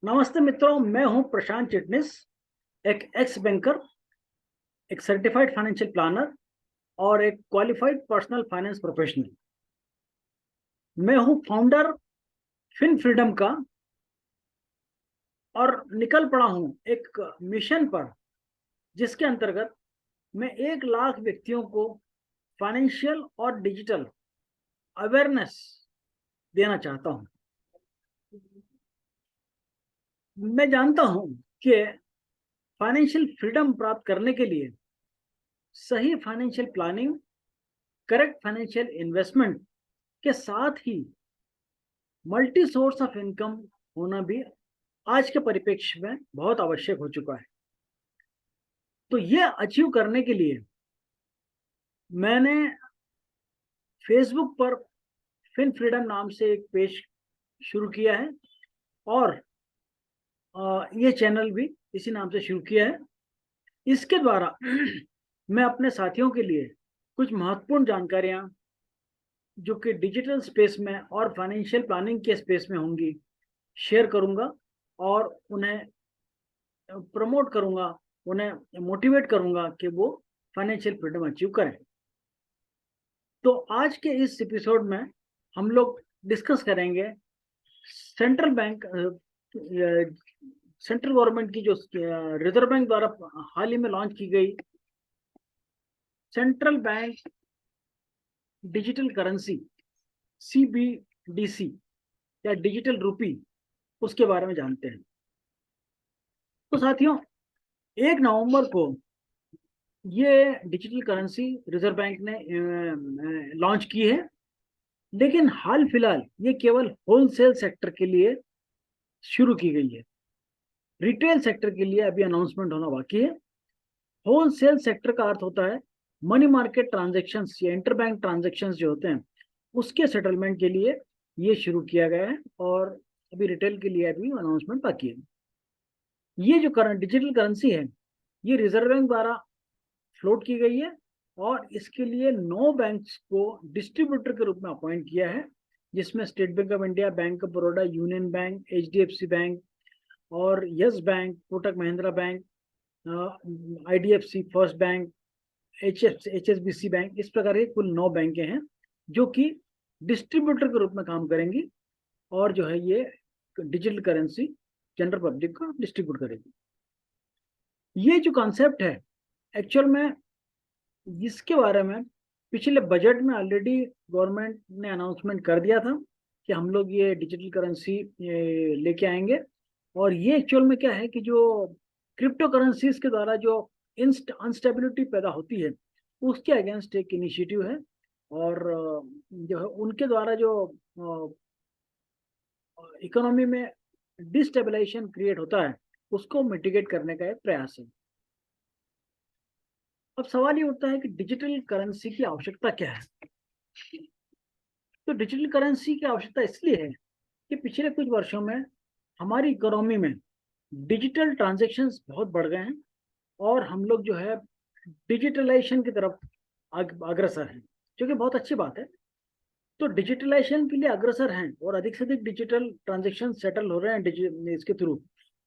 नमस्ते मित्रों, मैं हूं प्रशांत चिटनिस, एक एक्स बैंकर, एक सर्टिफाइड फाइनेंशियल प्लानर और एक क्वालिफाइड पर्सनल फाइनेंस प्रोफेशनल। मैं हूं फाउंडर फिन फ्रीडम का और निकल पड़ा हूं एक मिशन पर, जिसके अंतर्गत मैं 1 लाख व्यक्तियों को फाइनेंशियल और डिजिटल अवेयरनेस देना चाहता हूं। मैं जानता हूं कि फाइनेंशियल फ्रीडम प्राप्त करने के लिए सही financial planning, correct financial investment के साथ ही मल्टी सोर्स ऑफ इनकम होना भी आज के परिप्रेक्ष्य में बहुत आवश्यक हो चुका है। तो ये अचीव करने के लिए मैंने फेसबुक पर फिन फ्रीडम नाम से एक पेज शुरू किया है और ये चैनल भी इसी नाम से शुरू किया है। इसके द्वारा मैं अपने साथियों के लिए कुछ महत्वपूर्ण जानकारियां जो कि डिजिटल स्पेस में और फाइनेंशियल प्लानिंग के स्पेस में होंगी शेयर करूंगा और उन्हें प्रमोट करूंगा, उन्हें मोटिवेट करूंगा कि वो फाइनेंशियल फ्रीडम अचीव करें। तो आज के इस एपिसोड में हम लोग डिस्कस करेंगे सेंट्रल बैंक, सेंट्रल गवर्नमेंट की जो रिजर्व बैंक द्वारा हाल ही में लॉन्च की गई central bank digital currency CBDC या डिजिटल रूपी, उसके बारे में जानते हैं। तो साथियों, 1 नवंबर को ये डिजिटल करेंसी रिजर्व बैंक ने लॉन्च की है, लेकिन हाल फिलहाल ये केवल होलसेल सेक्टर के लिए शुरू की गई है। रिटेल सेक्टर के लिए अभी अनाउंसमेंट होना बाकी है। होलसेल सेक्टर का अर्थ होता है मनी मार्केट ट्रांजैक्शंस या इंटरबैंक ट्रांजैक्शंस जो होते हैं, उसके सेटलमेंट के लिए ये शुरू किया गया है और अभी रिटेल के लिए अभी अनाउंसमेंट बाकी है। ये जो करंट डिजिटल करेंसी है, ये रिजर्व बैंक द्वारा फ्लोट की गई है और इसके लिए 9 बैंक्स को डिस्ट्रीब्यूटर के रूप में अपॉइंट किया है, जिसमें State Bank of India, Bank of Baroda, Union Bank, HDFC Bank और Yes Bank, Kotak Mahindra Bank, IDFC First Bank, HSBC Bank, इस प्रकार के कुल 9 बैंकें हैं जो कि डिस्ट्रीब्यूटर के रूप में काम करेंगी और जो है ये डिजिटल करेंसी जनरल पब्लिक को डिस्ट्रीब्यूट करेगी। ये जो कॉन्सेप्ट है, एक्चुअल में इसके बारे में पिछले बजट में ऑलरेडी गवर्नमेंट ने अनाउंसमेंट कर दिया था कि हम लोग ये डिजिटल करेंसी लेके आएंगे। और ये एक्चुअल में क्या है कि जो क्रिप्टो करेंसीज के द्वारा जो अनस्टेबिलिटी पैदा होती है, उसके अगेंस्ट एक इनिशिएटिव है और जो है उनके द्वारा जो इकोनॉमी में डिस्टेबलाइजेशन क्रिएट होता है, उसको मिटिगेट करने का एक प्रयास है। अब सवाल ये उठता है कि डिजिटल करेंसी की आवश्यकता क्या है। तो डिजिटल करेंसी की आवश्यकता इसलिए है कि पिछले कुछ वर्षों में हमारी इकोनॉमी में डिजिटल ट्रांजैक्शंस बहुत बढ़ गए हैं और हम लोग जो है डिजिटलाइजेशन की तरफ अग्रसर हैं, जो कि बहुत अच्छी बात है। तो डिजिटलाइजेशन के लिए अग्रसर हैं और अधिक से अधिक डिजिटल ट्रांजैक्शन सेटल हो रहे हैं इसके थ्रू।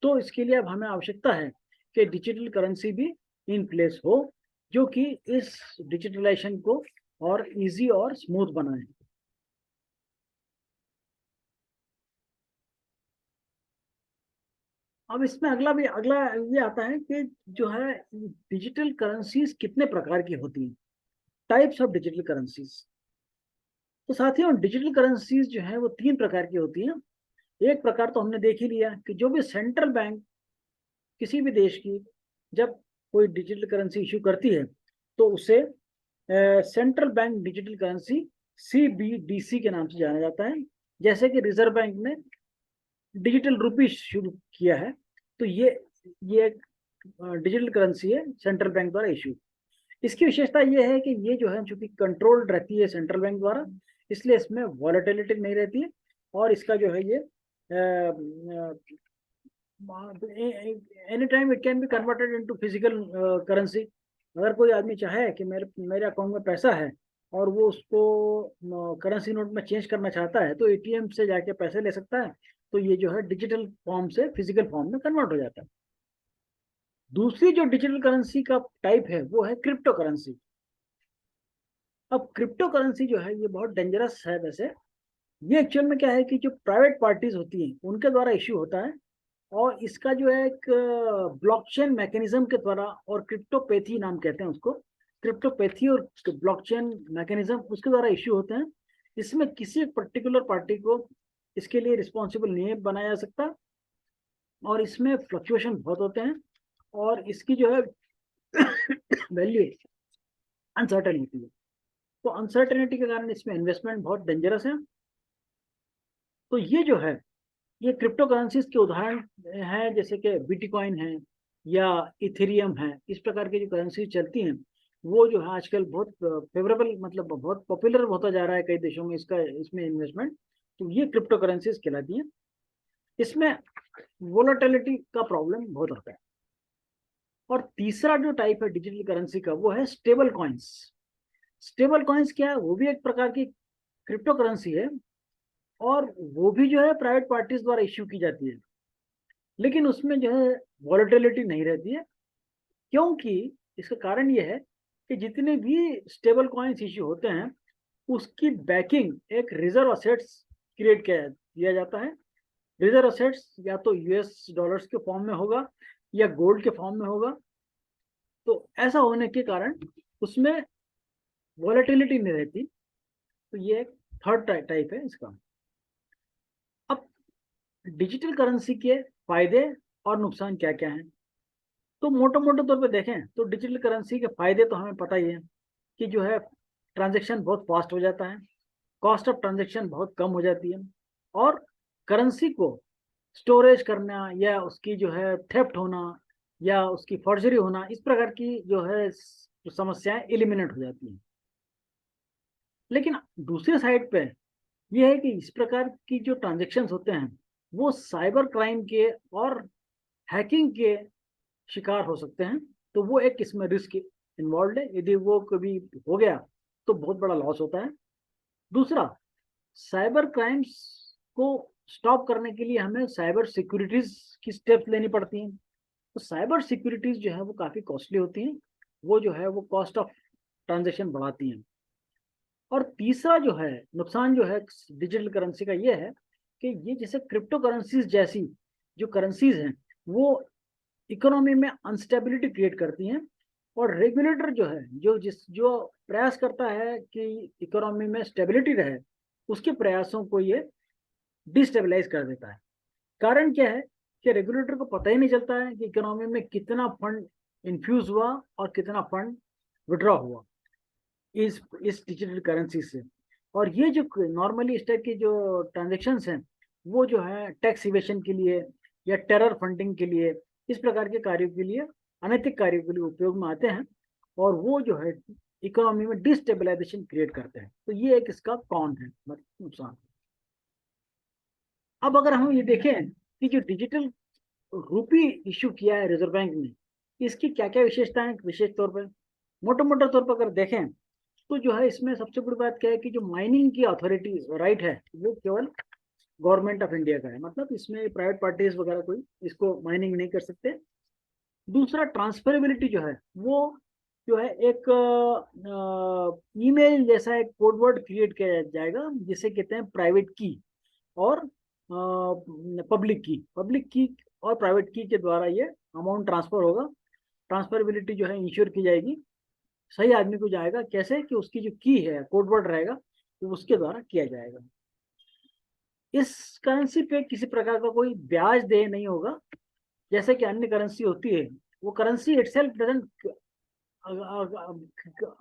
तो इसके लिए अब हमें आवश्यकता है कि डिजिटल करेंसी भी इन प्लेस हो, जो कि इस डिजिटलाइजेशन को और इजी और स्मूथ बनाए। अब इसमें अगला ये आता है कि जो है डिजिटल करेंसीज कितने प्रकार की होती हैं, टाइप्स ऑफ डिजिटल करेंसीज। तो साथियों, डिजिटल करेंसीज जो है वो 3 प्रकार की होती हैं। एक प्रकार तो हमने देख ही लिया कि जो भी सेंट्रल बैंक किसी भी देश की जब कोई डिजिटल करेंसी इशू करती है, तो उसे central bank digital currency CBDC के नाम से जाना जाता है। जैसे कि रिजर्व बैंक ने डिजिटल रूपी शुरू किया है, तो ये डिजिटल करेंसी है सेंट्रल बैंक द्वारा इशू। इसकी विशेषता ये है कि ये जो है चूंकि कंट्रोल्ड रहती है सेंट्रल बैंक द्वारा, इसलिए इसमें वॉलेटिलिटी नहीं रहती है और इसका जो है ये any time it can be converted into physical currency. अगर कोई आदमी चाहे कि मेरे अकाउंट में पैसा है और वो उसको करेंसी नोट में चेंज करना चाहता है, तो ATM से जाके पैसे ले सकता है तो ये जो है डिजिटल फॉर्म से फिजिकल फॉर्म में कन्वर्ट हो जाता है। दूसरी जो डिजिटल करेंसी का टाइप है वो है क्रिप्टो करेंसी। अब क्रिप्टो करेंसी जो है ये बहुत डेंजरस है वैसे। ये एक्चुअल में क्या है कि जो प्राइवेट पार्टीज होती हैं उनके द्वारा इश्यू होता है, और इसका जो है एक ब्लॉकचेन मैकेनिज्म के द्वारा, और क्रिप्टोपैथी नाम कहते हैं उसको, क्रिप्टोपैथी और ब्लॉकचेन मैकेनिज्म उसके द्वारा इश्यू होते हैं। इसमें किसी एक पर्टिकुलर पार्टी को इसके लिए रिस्पॉन्सिबल नहीं बनाया जा सकता, और इसमें फ्लक्चुएशन बहुत होते हैं, और इसकी जो है वैल्यू अनसर्टेन होती है। तो अनसर्टेनिटी के कारण इसमें इन्वेस्टमेंट बहुत डेंजरस है। तो ये जो है ये क्रिप्टो करेंसीज के उदाहरण हैं, जैसे कि बिटकॉइन है या इथेरियम है। इस प्रकार की जो करेंसी चलती हैं वो जो है आजकल बहुत फेवरेबल, मतलब बहुत पॉपुलर होता जा रहा है कई देशों में इसका, इसमें इन्वेस्टमेंट। तो ये क्रिप्टो करेंसीज कहलाती हैं। इसमें वोलेटिलिटी का प्रॉब्लम बहुत होता है। और तीसरा जो टाइप है डिजिटल करेंसी का वो है स्टेबल कॉइन्स। स्टेबल कॉइन्स क्या है? वो भी एक प्रकार की क्रिप्टो करेंसी है, और वो भी जो है प्राइवेट पार्टीज द्वारा इश्यू की जाती है, लेकिन उसमें जो है वॉलेटिलिटी नहीं रहती है। क्योंकि इसका कारण ये है कि जितने भी स्टेबल कॉइन्स इश्यू होते हैं उसकी बैकिंग एक रिजर्व असेट्स क्रिएट किया जाता है। रिजर्व असेट्स या तो यूएस डॉलर्स के फॉर्म में होगा या गोल्ड के फॉर्म में होगा। तो ऐसा होने के कारण उसमें वॉलेटिलिटी नहीं रहती। तो ये एक थर्ड टाइप है इसका। अब डिजिटल करेंसी के फायदे और नुकसान क्या क्या हैं, तो मोटे मोटे तौर पे देखें तो डिजिटल करेंसी के फायदे तो हमें पता ही है कि जो है ट्रांजैक्शन बहुत फास्ट हो जाता है, कॉस्ट ऑफ ट्रांजैक्शन बहुत कम हो जाती है, और करेंसी को स्टोरेज करना या उसकी जो है थेफ्ट होना या उसकी फॉर्जरी होना, इस प्रकार की जो है समस्याएं एलिमिनेट हो जाती हैं। लेकिन दूसरे साइड पे ये है कि इस प्रकार की जो ट्रांजेक्शन्स होते हैं वो साइबर क्राइम के और हैकिंग के शिकार हो सकते हैं। तो वो एक इसमें रिस्क इन्वॉल्व है, यदि वो कभी हो गया तो बहुत बड़ा लॉस होता है। दूसरा, साइबर क्राइम्स को स्टॉप करने के लिए हमें साइबर सिक्योरिटीज की स्टेप्स लेनी पड़ती हैं। तो साइबर सिक्योरिटीज जो है वो काफ़ी कॉस्टली होती हैं, वो जो है वो कॉस्ट ऑफ ट्रांजेक्शन बढ़ाती हैं। और तीसरा जो है नुकसान जो है डिजिटल करेंसी का ये है कि ये जैसे क्रिप्टो करेंसीज जैसी जो करेंसीज हैं वो इकोनॉमी में अनस्टेबिलिटी क्रिएट करती हैं, और रेगुलेटर जो है जो प्रयास करता है कि इकोनॉमी में स्टेबिलिटी रहे, उसके प्रयासों को ये डिस्टेबलाइज कर देता है। कारण क्या है कि रेगुलेटर को पता ही नहीं चलता है कि इकोनॉमी में कितना फंड इन्फ्यूज हुआ और कितना फंड विड्रॉ हुआ इस डिजिटल करेंसी से। और ये जो नॉर्मली इस टाइप की जो ट्रांजेक्शन्स हैं वो जो है टैक्स इवेशन के लिए या टेरर फंडिंग के लिए, इस प्रकार के कार्यों के लिए, अनैतिक कार्यों के लिए उपयोग में आते हैं, और वो जो है इकोनॉमी में डिस्टेबलाइजेशन क्रिएट करते हैं। तो ये एक इसका कॉन है, मतलब नुकसान। अब अगर हम ये देखें कि जो डिजिटल रूपी इशू किया है रिजर्व बैंक ने, इसकी क्या क्या विशेषताएं विशेष तौर पर, मोटे मोटे तौर पर अगर देखें तो जो है इसमें सबसे बड़ी बात क्या है कि जो माइनिंग की अथॉरिटी राइट है वो केवल गवर्नमेंट ऑफ इंडिया का है, मतलब इसमें प्राइवेट पार्टीज वगैरह कोई इसको माइनिंग नहीं कर सकते। दूसरा, ट्रांसफरेबिलिटी जो है वो जो है एक ईमेल जैसा एक कोडवर्ड क्रिएट किया जाएगा जिसे कहते हैं प्राइवेट की और पब्लिक की और प्राइवेट की के द्वारा ये अमाउंट ट्रांसफर होगा। ट्रांसफरेबिलिटी जो है इंश्योर की जाएगी, सही आदमी को जाएगा, कैसे कि उसकी जो की है कोडवर्ड रहेगा वो उसके द्वारा किया जाएगा। इस करेंसी पे किसी प्रकार का कोई ब्याज दे नहीं होगा जैसे कि अन्य करेंसी होती है। वो currency itself doesn't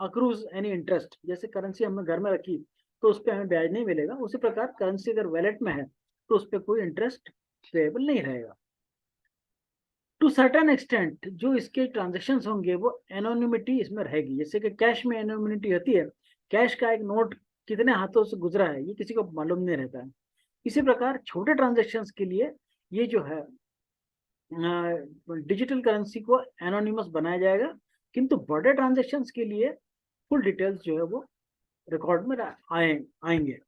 accrues any interest. जैसे करेंसी हमने घर में रखी तो उस पर हमें ब्याज नहीं मिलेगा, उसी प्रकार करेंसी अगर वैलेट में है तो उस पर कोई इंटरेस्ट पेएबल नहीं रहेगा। टू सर्टेन एक्सटेंट जो इसके ट्रांजेक्शन होंगे वो एनोनिमिटी इसमें रहेगी, जैसे कि कैश में एनोनिमिटी होती है, कैश का एक नोट कितने हाथों से गुजरा है ये किसी को मालूम नहीं रहता है। इसी प्रकार छोटे ट्रांजेक्शन के लिए ये जो है डिजिटल करेंसी को एनोनिमस बनाया जाएगा, किंतु बड़े ट्रांजेक्शन के लिए फुल डिटेल्स जो है वो रिकॉर्ड में आएंगे।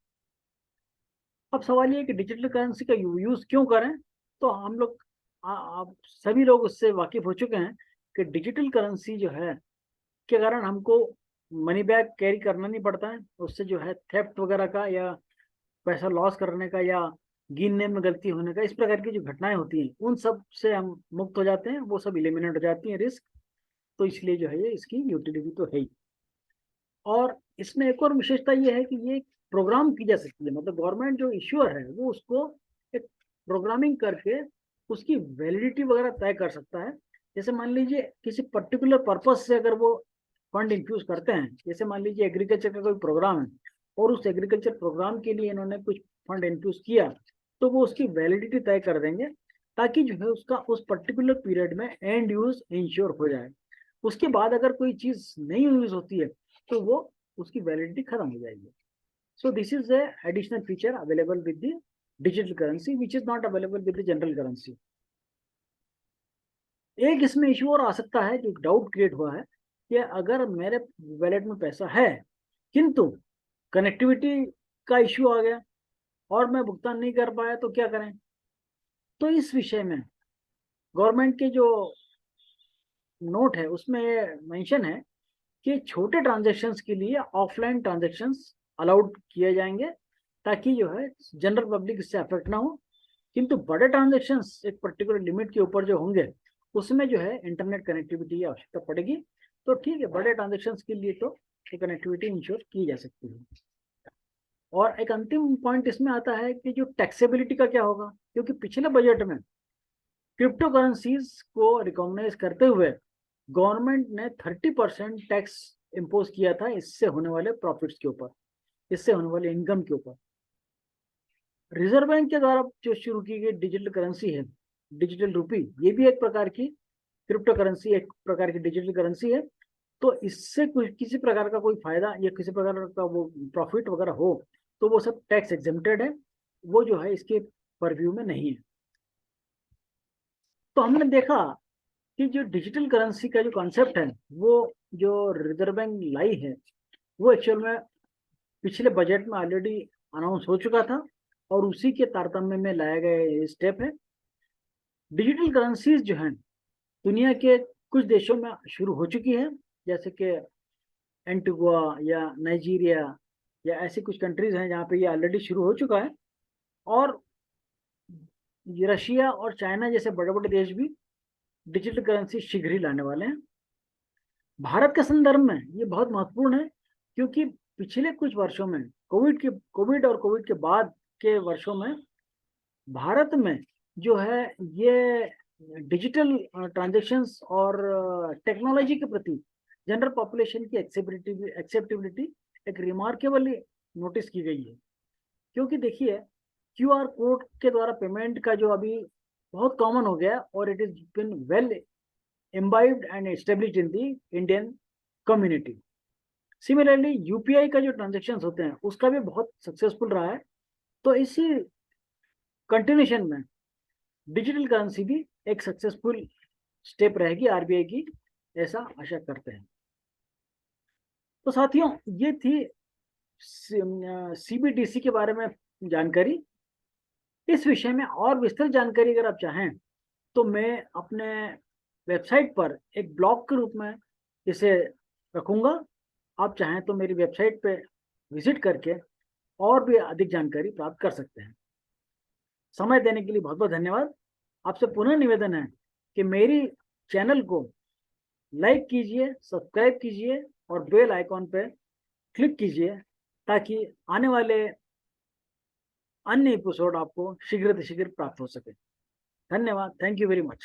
अब सवाल ये है कि डिजिटल करेंसी का यूज क्यों करें। तो हम लोग आप सभी लोग उससे वाकिफ हो चुके हैं कि डिजिटल करेंसी जो है के कारण हमको मनी बैग कैरी करना नहीं पड़ता है, उससे जो है थेफ्ट वगैरह का या पैसा लॉस करने का या गिनने में गलती होने का, इस प्रकार की जो घटनाएं होती हैं उन सब से हम मुक्त हो जाते हैं, वो सब इलिमिनेट हो जाती हैं रिस्क। तो इसलिए जो है ये इसकी यूटिलिटी तो है ही। और इसमें एक और विशेषता ये है कि ये प्रोग्राम की जा सकती है, मतलब गवर्नमेंट जो इश्यूअर है वो उसको एक प्रोग्रामिंग करके उसकी वैलिडिटी वगैरह तय कर सकता है। जैसे मान लीजिए किसी पर्टिकुलर पर्पज से अगर वो फंड इन्फ्यूज करते हैं, जैसे मान लीजिए एग्रीकल्चर का कोई प्रोग्राम है और उस एग्रीकल्चर प्रोग्राम के लिए इन्होंने कुछ फंड इन्फ्यूज किया, तो वो उसकी वैलिडिटी तय कर देंगे ताकि जो है उसका उस पर्टिकुलर पीरियड में एंड यूज इंश्योर हो जाए। उसके बाद अगर कोई चीज नहीं यूज होती है तो वो उसकी वैलिडिटी खत्म हो जाएगी। So this is a additional feature available with the digital currency which is not available with the general currency. एक इसमें इशू और आ सकता है जो डाउट क्रिएट हुआ है कि अगर मेरे वैलेट में पैसा है किंतु कनेक्टिविटी का इश्यू आ गया और मैं भुगतान नहीं कर पाया तो क्या करें। तो इस विषय में गवर्नमेंट के जो नोट है उसमें मेंशन है कि छोटे ट्रांजेक्शन्स के लिए ऑफलाइन ट्रांजेक्शन्स अलाउड किए जाएंगे ताकि जो है जनरल पब्लिक इससे अफेक्ट ना हो। किंतु बड़े ट्रांजेक्शन्स एक पर्टिकुलर लिमिट के ऊपर जो होंगे उसमें जो है इंटरनेट कनेक्टिविटी की आवश्यकता पड़ेगी। तो ठीक है, बड़े ट्रांजेक्शन्स के लिए तो कनेक्टिविटी इंश्योर की जा सकती है। और एक अंतिम पॉइंट इसमें आता है कि जो टैक्सेबिलिटी का क्या होगा, क्योंकि पिछले बजट में क्रिप्टो करेंसीज को रिकॉग्नाइज करते हुए गवर्नमेंट ने 30% टैक्स इम्पोज किया था इससे होने वाले प्रॉफिट्स के ऊपर, इससे होने वाले इनकम के ऊपर। रिजर्व बैंक के द्वारा जो शुरू की गई डिजिटल करेंसी है, डिजिटल रुपी, ये भी एक प्रकार की क्रिप्टो करेंसी, एक प्रकार की डिजिटल करेंसी है। तो इससे कुछ किसी प्रकार का कोई फायदा या किसी प्रकार का वो प्रॉफिट वगैरह हो तो वो सब टैक्स एग्जेम्प्टेड है, वो जो है इसके परव्यू में नहीं है। तो हमने देखा कि जो डिजिटल करेंसी का जो कॉन्सेप्ट है वो जो रिजर्व बैंक लाई है वो एक्चुअल में पिछले बजट में ऑलरेडी अनाउंस हो चुका था और उसी के तारतम्य में लाया गया स्टेप है। डिजिटल करेंसीज जो हैं दुनिया के कुछ देशों में शुरू हो चुकी है, जैसे कि एंटीगुआ या नाइजीरिया या ऐसी कुछ कंट्रीज हैं जहाँ पे ये ऑलरेडी शुरू हो चुका है। और रशिया और चाइना जैसे बड़े बड़े देश भी डिजिटल करेंसी शीघ्र ही लाने वाले हैं। भारत के संदर्भ में ये बहुत महत्वपूर्ण है क्योंकि पिछले कुछ वर्षों में कोविड और कोविड के बाद के वर्षों में भारत में जो है ये डिजिटल ट्रांजेक्शन्स और टेक्नोलॉजी के प्रति जनरल पॉपुलेशन की एक्सेप्टेबिलिटी एक रिमार्केबली नोटिस की गई है। क्योंकि देखिए क्यूआर कोड के द्वारा पेमेंट का जो अभी बहुत कॉमन हो गया और it is been well imbibed and established in the Indian community. Similarly, UPI का जो ट्रांजेक्शन होते हैं उसका भी बहुत सक्सेसफुल रहा है। तो इसी कंटिन्यूशन में डिजिटल करेंसी भी एक सक्सेसफुल स्टेप रहेगी आरबीआई की, ऐसा आशा करते हैं। तो साथियों ये थी सीबीडीसी के बारे में जानकारी। इस विषय में और विस्तृत जानकारी अगर आप चाहें तो मैं अपने वेबसाइट पर एक ब्लॉग के रूप में इसे रखूंगा। आप चाहें तो मेरी वेबसाइट पे विजिट करके और भी अधिक जानकारी प्राप्त कर सकते हैं। समय देने के लिए बहुत बहुत धन्यवाद। आपसे पुनः निवेदन है कि मेरी चैनल को लाइक कीजिए, सब्सक्राइब कीजिए और बेल आइकॉन पे क्लिक कीजिए ताकि आने वाले अन्य एपिसोड आपको शीघ्र से शीघ्र प्राप्त हो सके। धन्यवाद। Thank you very much.